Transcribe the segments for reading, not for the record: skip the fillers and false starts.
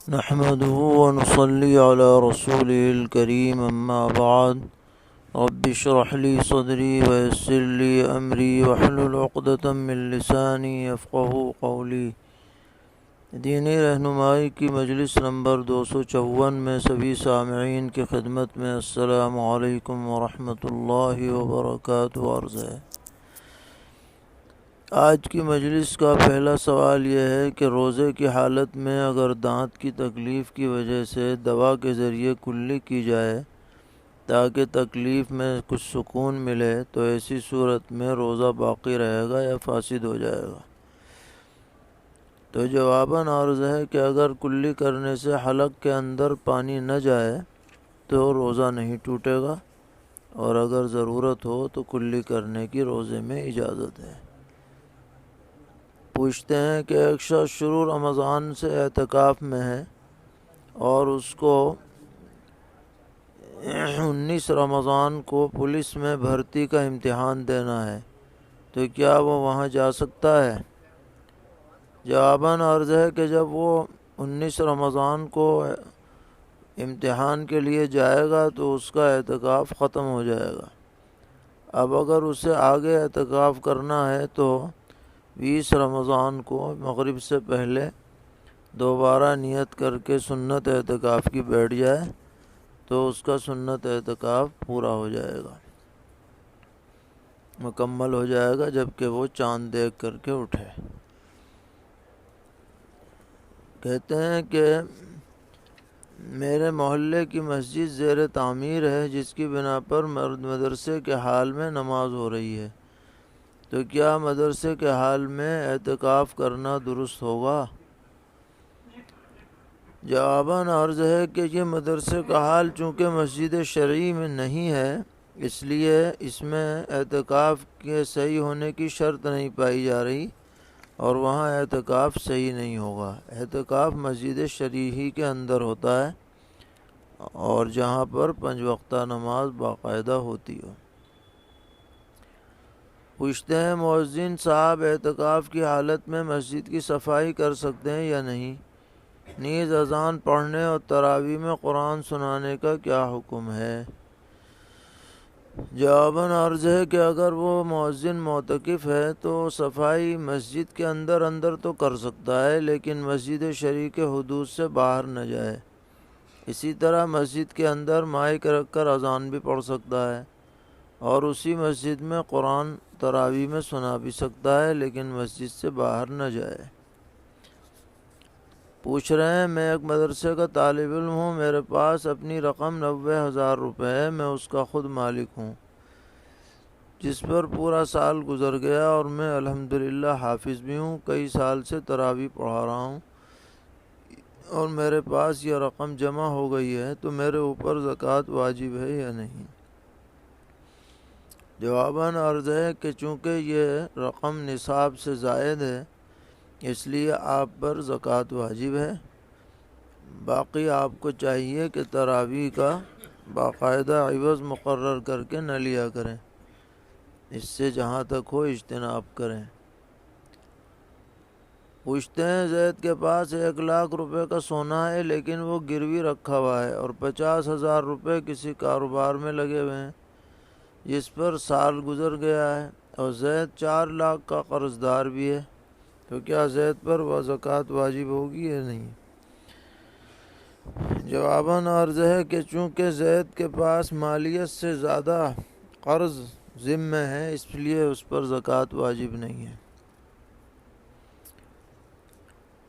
نحمده ونصلي على رسوله الكريم أما بعد رب اشرح لي صدري ويسر لي أمري واحلل عقدة من لساني يفقهوا قولي۔ دینی رہنمائی کی مجلس نمبر 254 میں سبھی سامعین کی خدمت میں السلام علیکم ورحمۃ اللہ وبرکاتہ عرض ہے۔ آج کی مجلس کا پہلا سوال یہ ہے کہ روزے کی حالت میں اگر دانت کی تکلیف کی وجہ سے دوا کے ذریعے کلی کی جائے تاکہ تکلیف میں کچھ سکون ملے تو ایسی صورت میں روزہ باقی رہے گا یا فاسد ہو جائے گا؟ تو جواباً عرض ہے کہ اگر کلی کرنے سے حلق کے اندر پانی نہ جائے تو روزہ نہیں ٹوٹے گا، اور اگر ضرورت ہو تو کلی کرنے کی روزے میں اجازت ہے۔ پوچھتے ہیں کہ ایک شخص شروع رمضان سے اعتکاف میں ہے اور اس کو 19 رمضان کو پولیس میں بھرتی کا امتحان دینا ہے، تو کیا وہ وہاں جا سکتا ہے؟ جواباً عرض ہے کہ جب وہ 19 رمضان کو امتحان کے لیے جائے گا تو اس کا اعتکاف ختم ہو جائے گا۔ اب اگر اسے آگے اعتکاف کرنا ہے تو 20 رمضان کو مغرب سے پہلے دوبارہ نیت کر کے سنت اعتکاف کی بیٹھ جائے تو اس کا سنت اعتکاف پورا ہو جائے گا، مکمل ہو جائے گا، جبکہ وہ چاند دیکھ کر کے اٹھے۔ کہتے ہیں کہ میرے محلے کی مسجد زیر تعمیر ہے جس کی بنا پر مدرسے کے حال میں نماز ہو رہی ہے، تو کیا مدرسے کے حال میں اعتکاف کرنا درست ہوگا؟ جواباً عرض ہے کہ یہ مدرسے کا حال چونکہ مسجد شرعی میں نہیں ہے، اس لیے اس میں اعتکاف کے صحیح ہونے کی شرط نہیں پائی جا رہی، اور وہاں اعتکاف صحیح نہیں ہوگا۔ اعتکاف مسجد شرعی کے اندر ہوتا ہے اور جہاں پر 5 وقتہ نماز باقاعدہ ہوتی ہو۔ پوچھتے ہیں مؤذن صاحب اعتکاف کی حالت میں مسجد کی صفائی کر سکتے ہیں یا نہیں؟ نیز اذان پڑھنے اور تراویح میں قرآن سنانے کا کیا حکم ہے؟ جواباً عرض ہے کہ اگر وہ مؤذن معتکف ہے تو صفائی مسجد کے اندر تو کر سکتا ہے، لیکن مسجد شرعی کے حدود سے باہر نہ جائے۔ اسی طرح مسجد کے اندر مائک رکھ کر اذان بھی پڑھ سکتا ہے اور اسی مسجد میں قرآن تراویح میں سنا بھی سکتا ہے، لیکن مسجد سے باہر نہ جائے۔ پوچھ رہے ہیں میں ایک مدرسے کا طالب علم ہوں، میرے پاس اپنی رقم 90,000 روپے ہے، میں اس کا خود مالک ہوں، جس پر پورا سال گزر گیا اور میں الحمدللہ حافظ بھی ہوں، کئی سال سے تراویح پڑھا رہا ہوں اور میرے پاس یہ رقم جمع ہو گئی ہے، تو میرے اوپر زکوٰۃ واجب ہے یا نہیں؟ جواباً عرض ہے کہ چونکہ یہ رقم نصاب سے زائد ہے اس لیے آپ پر زکوٰۃ واجب ہے۔ باقی آپ کو چاہیے کہ تراویح کا باقاعدہ عوض مقرر کر کے نہ لیا کریں، اس سے جہاں تک ہو اجتناب کریں۔ پوچھتے ہیں زید کے پاس 1,00,000 روپے کا سونا ہے لیکن وہ گروی رکھا ہوا ہے اور 50,000 روپے کسی کاروبار میں لگے ہوئے ہیں جس پر سال گزر گیا ہے، اور زید 4 لاکھ کا قرض دار بھی ہے، تو کیا زید پر وہ زکوٰۃ واجب ہوگی یا نہیں؟ جواباً عرض ہے کہ چونکہ زید کے پاس مالیت سے زیادہ قرض ذمہ ہے اس لیے اس پر زکوٰۃ واجب نہیں ہے۔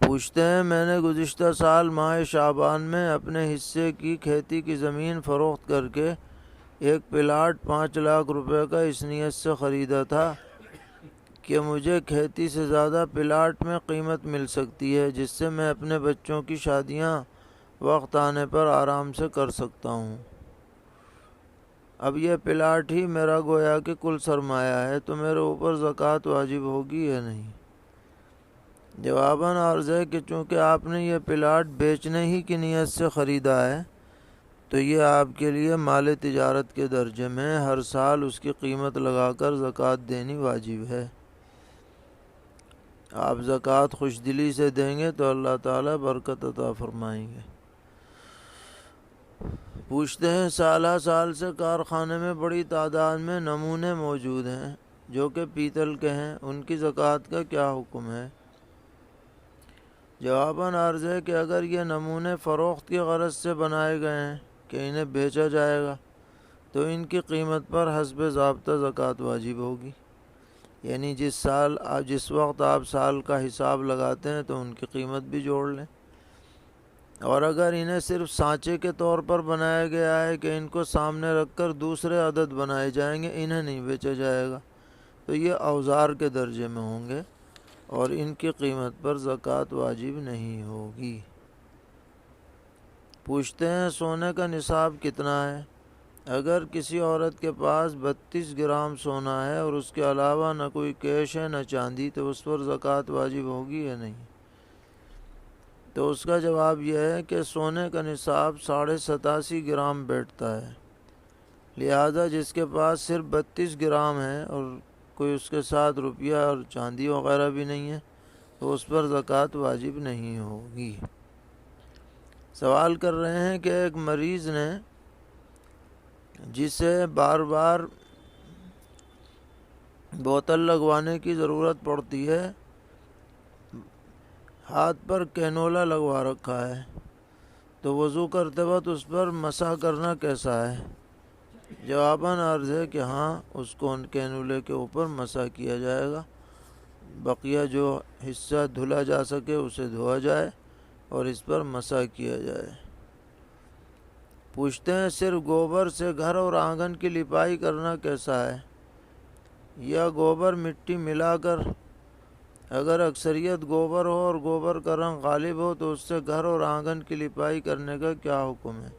پوچھتے ہیں میں نے گزشتہ سال ماہ شعبان میں اپنے حصے کی کھیتی کی زمین فروخت کر کے ایک پلاٹ 5 لاکھ روپے کا اس نیت سے خریدا تھا کہ مجھے کھیتی سے زیادہ پلاٹ میں قیمت مل سکتی ہے جس سے میں اپنے بچوں کی شادیاں وقت آنے پر آرام سے کر سکتا ہوں۔ اب یہ پلاٹ ہی میرا گویا کہ کل سرمایہ ہے، تو میرے اوپر زکوٰۃ واجب ہوگی یا نہیں؟ جواباً عرض ہے کہ چونکہ آپ نے یہ پلاٹ بیچنے ہی کی نیت سے خریدا ہے تو یہ آپ کے لیے مال تجارت کے درجے میں ہر سال اس کی قیمت لگا کر زکوٰۃ دینی واجب ہے۔ آپ زکوٰۃ خوش دلی سے دیں گے تو اللہ تعالیٰ برکت عطا فرمائیں گے۔ پوچھتے ہیں سالہ سال سے کارخانے میں بڑی تعداد میں نمونے موجود ہیں جو کہ پیتل کے ہیں، ان کی زکوٰۃ کا کیا حکم ہے؟ جواباً عرض ہے کہ اگر یہ نمونے فروخت کی غرض سے بنائے گئے ہیں کہ انہیں بیچا جائے گا تو ان کی قیمت پر حسب ضابطہ زکوٰۃ واجب ہوگی، یعنی جس وقت آپ سال کا حساب لگاتے ہیں تو ان کی قیمت بھی جوڑ لیں۔ اور اگر انہیں صرف سانچے کے طور پر بنایا گیا ہے کہ ان کو سامنے رکھ کر دوسرے عدد بنائے جائیں گے، انہیں نہیں بیچا جائے گا، تو یہ اوزار کے درجے میں ہوں گے اور ان کی قیمت پر زکوٰۃ واجب نہیں ہوگی۔ پوچھتے ہیں سونے کا نصاب کتنا ہے؟ اگر کسی عورت کے پاس 32 گرام سونا ہے اور اس کے علاوہ نہ کوئی کیش ہے نہ چاندی، تو اس پر زکوٰۃ واجب ہوگی یا نہیں؟ تو اس کا جواب یہ ہے کہ سونے کا نصاب 87.5 گرام بیٹھتا ہے، لہذا جس کے پاس صرف 32 گرام ہے اور کوئی اس کے ساتھ روپیہ اور چاندی وغیرہ بھی نہیں ہے تو اس پر زکوٰۃ واجب نہیں ہوگی۔ سوال کر رہے ہیں کہ ایک مریض نے جسے بار بار بوتل لگوانے کی ضرورت پڑتی ہے، ہاتھ پر کینولا لگوا رکھا ہے، تو وضو کرتے وقت اس پر مسح کرنا کیسا ہے؟ جواباً عرض ہے کہ ہاں، اس کو ان کینولے کے اوپر مسح کیا جائے گا، بقیہ جو حصہ دھلا جا سکے اسے دھویا جائے اور اس پر مسح کیا جائے۔ پوچھتے ہیں صرف گوبر سے گھر اور آنگن کی لپائی کرنا کیسا ہے؟ یا گوبر مٹی ملا کر؟ اگر اکثریت گوبر ہو اور گوبر کا رنگ غالب ہو تو اس سے گھر اور آنگن کی لپائی کرنے کا کیا حکم ہے؟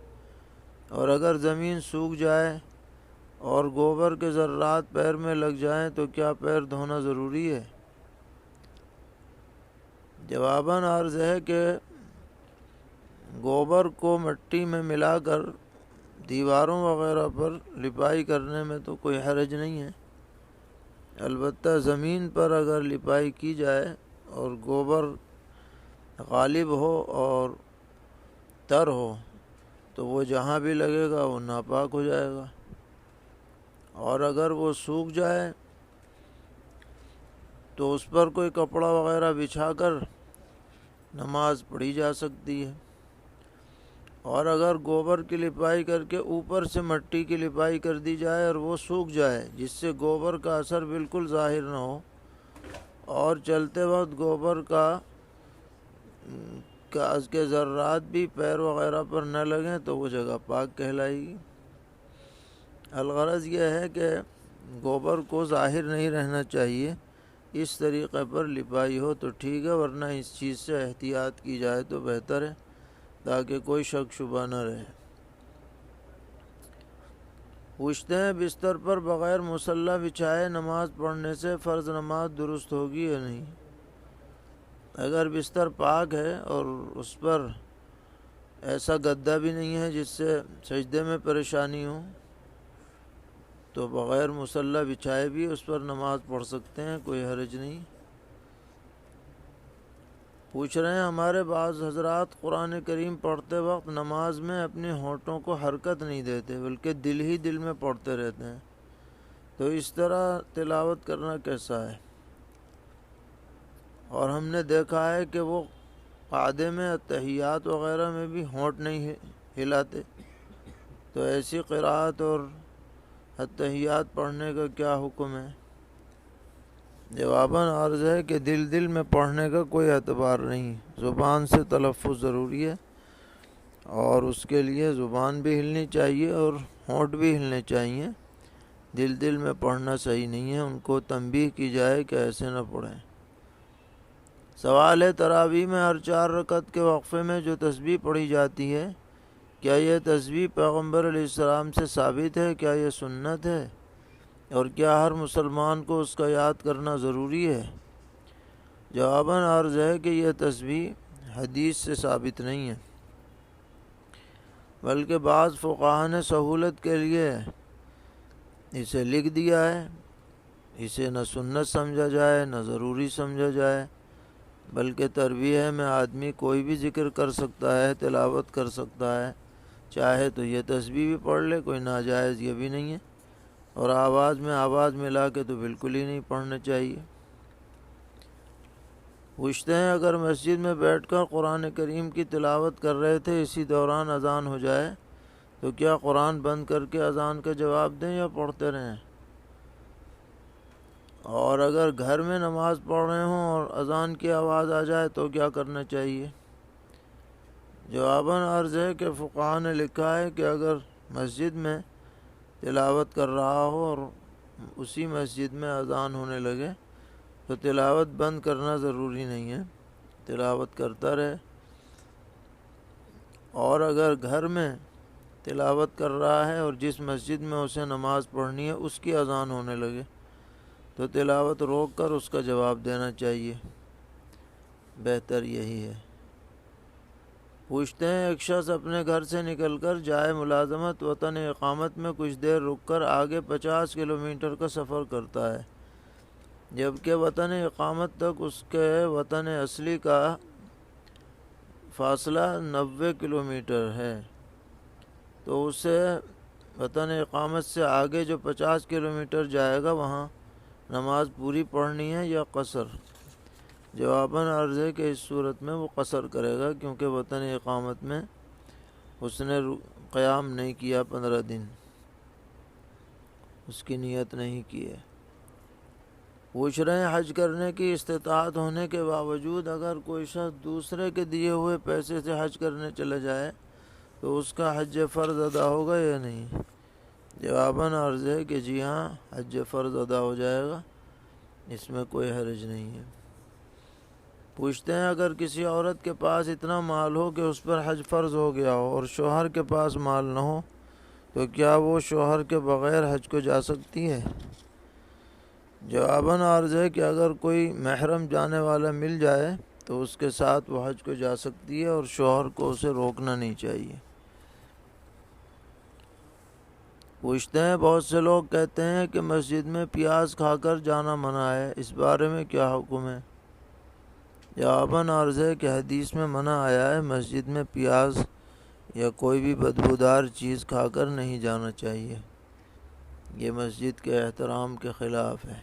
اور اگر زمین سوکھ جائے اور گوبر کے ذرات پیر میں لگ جائیں تو کیا پیر دھونا ضروری ہے؟ جواباً عرض ہے کہ گوبر کو مٹی میں ملا کر دیواروں وغیرہ پر لپائی کرنے میں تو کوئی حرج نہیں ہے، البتہ زمین پر اگر لپائی کی جائے اور گوبر غالب ہو اور تر ہو تو وہ جہاں بھی لگے گا وہ ناپاک ہو جائے گا، اور اگر وہ سوکھ جائے تو اس پر کوئی کپڑا وغیرہ بچھا کر نماز پڑھی جا سکتی ہے۔ اور اگر گوبر کی لپائی کر کے اوپر سے مٹی کی لپائی کر دی جائے اور وہ سوکھ جائے جس سے گوبر کا اثر بالکل ظاہر نہ ہو اور چلتے وقت گوبر کے ذرات بھی پیر وغیرہ پر نہ لگیں تو وہ جگہ پاک کہلائے گی۔ الغرض یہ ہے کہ گوبر کو ظاہر نہیں رہنا چاہیے، اس طریقے پر لپائی ہو تو ٹھیک ہے، ورنہ اس چیز سے احتیاط کی جائے تو بہتر ہے تاکہ کوئی شک شبہ نہ رہے۔ پوچھتے ہیں بستر پر بغیر مصلی بچھائے نماز پڑھنے سے فرض نماز درست ہوگی یا نہیں؟ اگر بستر پاک ہے اور اس پر ایسا گدا بھی نہیں ہے جس سے سجدے میں پریشانی ہو تو بغیر مصلی بچھائے بھی اس پر نماز پڑھ سکتے ہیں، کوئی حرج نہیں۔ پوچھ رہے ہیں ہمارے بعض حضرات قرآن کریم پڑھتے وقت نماز میں اپنے ہونٹوں کو حرکت نہیں دیتے بلکہ دل ہی دل میں پڑھتے رہتے ہیں، تو اس طرح تلاوت کرنا کیسا ہے؟ اور ہم نے دیکھا ہے کہ وہ قعدے میں اتحیات وغیرہ میں بھی ہونٹ نہیں ہلاتے، تو ایسی قرأت اور اتحیات پڑھنے کا کیا حکم ہے؟ جواباً عرض ہے کہ دل دل میں پڑھنے کا کوئی اعتبار نہیں، زبان سے تلفظ ضروری ہے اور اس کے لیے زبان بھی ہلنی چاہیے اور ہونٹ بھی ہلنے چاہیے، دل دل میں پڑھنا صحیح نہیں ہے، ان کو تنبیہ کی جائے کہ ایسے نہ پڑھیں۔ سوال ہے تراویح میں ہر 4 رکعت کے وقفے میں جو تسبیح پڑھی جاتی ہے، کیا یہ تسبیح پیغمبر علیہ السلام سے ثابت ہے؟ کیا یہ سنت ہے؟ اور کیا ہر مسلمان کو اس کا یاد کرنا ضروری ہے؟ جواباً عرض ہے کہ یہ تسبیح حدیث سے ثابت نہیں ہے، بلکہ بعض فقہا نے سہولت کے لیے اسے لکھ دیا ہے، اسے نہ سنت سمجھا جائے نہ ضروری سمجھا جائے، بلکہ تربیہ میں آدمی کوئی بھی ذکر کر سکتا ہے، تلاوت کر سکتا ہے، چاہے تو یہ تسبیح بھی پڑھ لے، کوئی ناجائز یہ بھی نہیں ہے، اور آواز میں آواز ملا کے تو بالکل ہی نہیں پڑھنا چاہیے۔ پوچھتے ہیں اگر مسجد میں بیٹھ کر قرآن کریم کی تلاوت کر رہے تھے، اسی دوران اذان ہو جائے تو کیا قرآن بند کر کے اذان کا جواب دیں یا پڑھتے رہیں؟ اور اگر گھر میں نماز پڑھ رہے ہوں اور اذان کی آواز آ جائے تو کیا کرنا چاہیے؟ جواباً عرض ہے کہ فقہا نے لکھا ہے کہ اگر مسجد میں تلاوت کر رہا ہو اور اسی مسجد میں اذان ہونے لگے تو تلاوت بند کرنا ضروری نہیں ہے، تلاوت کرتا رہے۔ اور اگر گھر میں تلاوت کر رہا ہے اور جس مسجد میں اسے نماز پڑھنی ہے اس کی اذان ہونے لگے تو تلاوت روک کر اس کا جواب دینا چاہیے، بہتر یہی ہے۔ پوچھتے ہیں ایک شخص اپنے گھر سے نکل کر جائے ملازمت وطن اقامت میں کچھ دیر رک کر آگے 50 کلومیٹر کا سفر کرتا ہے، جبکہ وطن اقامت تک اس کے وطن اصلی کا فاصلہ 90 کلومیٹر ہے، تو اسے وطن اقامت سے آگے جو 50 کلومیٹر جائے گا وہاں نماز پوری پڑھنی ہے یا قصر؟ جواباً عرض ہے کہ اس صورت میں وہ قصر کرے گا، کیونکہ وطن اقامت میں اس نے قیام نہیں کیا، 15 دن اس کی نیت نہیں کی ہے۔ پوچھ رہے ہیں حج کرنے کی استطاعت ہونے کے باوجود اگر کوئی شخص دوسرے کے دیے ہوئے پیسے سے حج کرنے چلا جائے تو اس کا حج فرض ادا ہوگا یا نہیں؟ جواباً عرض ہے کہ جی ہاں، حج فرض ادا ہو جائے گا، اس میں کوئی حرج نہیں ہے۔ پوچھتے ہیں اگر کسی عورت کے پاس اتنا مال ہو کہ اس پر حج فرض ہو گیا ہو اور شوہر کے پاس مال نہ ہو تو کیا وہ شوہر کے بغیر حج کو جا سکتی ہے؟ جواباً عرض ہے کہ اگر کوئی محرم جانے والا مل جائے تو اس کے ساتھ وہ حج کو جا سکتی ہے اور شوہر کو اسے روکنا نہیں چاہیے۔ پوچھتے ہیں بہت سے لوگ کہتے ہیں کہ مسجد میں پیاز کھا کر جانا منع ہے، اس بارے میں کیا حکم ہے؟ جواباً عرض ہے کہ حدیث میں منع آیا ہے مسجد میں پیاز یا کوئی بھی بدبودار چیز کھا کر نہیں جانا چاہیے، یہ مسجد کے احترام کے خلاف ہے۔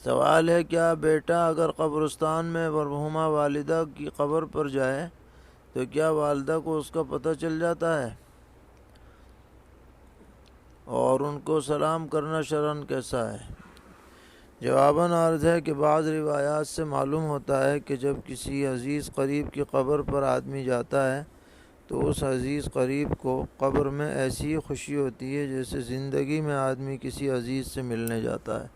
سوال ہے کیا بیٹا اگر قبرستان میں مرحومہ والدہ کی قبر پر جائے تو کیا والدہ کو اس کا پتہ چل جاتا ہے؟ اور ان کو سلام کرنا شرعاً کیسا ہے؟ جواباً عرض ہے کہ بعض روایات سے معلوم ہوتا ہے کہ جب کسی عزیز قریب کی قبر پر آدمی جاتا ہے تو اس عزیز قریب کو قبر میں ایسی خوشی ہوتی ہے جیسے زندگی میں آدمی کسی عزیز سے ملنے جاتا ہے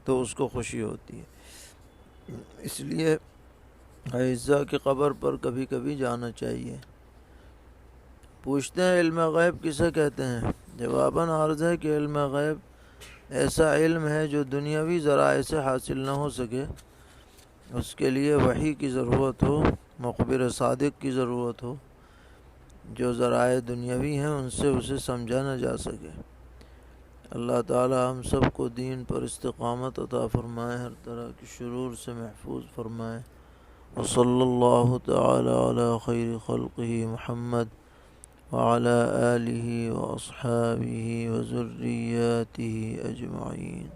تو اس کو خوشی ہوتی ہے، اس لیے اعزاء کی قبر پر کبھی کبھی جانا چاہیے۔ پوچھتے ہیں علم غیب کسے کہتے ہیں؟ جواباً عرض ہے کہ علم غیب ایسا علم ہے جو دنیاوی ذرائع سے حاصل نہ ہو سکے، اس کے لیے وحی کی ضرورت ہو، مخبر صادق کی ضرورت ہو، جو ذرائع دنیاوی ہیں ان سے اسے سمجھا نہ جا سکے۔ اللہ تعالی ہم سب کو دین پر استقامت عطا فرمائے، ہر طرح کی شرور سے محفوظ فرمائے۔ وصلی اللہ تعالی علی خیر خلقہ محمد وعلى آلہ واصحابہ وذریاتہ اجمعین۔